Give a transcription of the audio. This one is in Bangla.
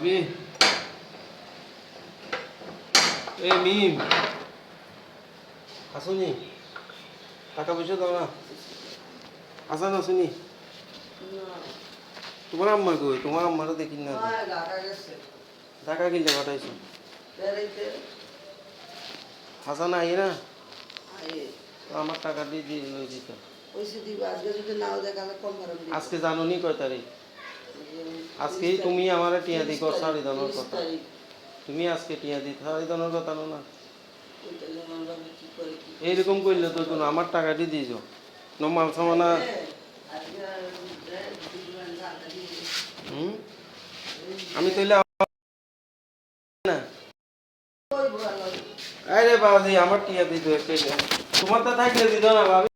ভাবি এ মিম আসুনি টাকা পয়সা দাও না আসান আসুনি তোমার আম্মা কই তোমার আম্মারও দেখি না ঢাকা কিনলে পাঠাইছো হাসান আই না আমার টাকা দিয়ে দিয়ে লই দিত আজকে জানুনি কয় তারিখ আজকেই তুমি আমার টিয়া দি কর সারি দানোর কথা তুমি আজকে টিয়া দি সারি দানোর কথা না এইরকম করলে তো কোনো আমার টাকা দিয়ে দিয়েছ নমাল সামানা আমি তাইলে না আরে বাবাজি আমার টিয়া দিত তোমার তো থাকলে দিত না ভাবি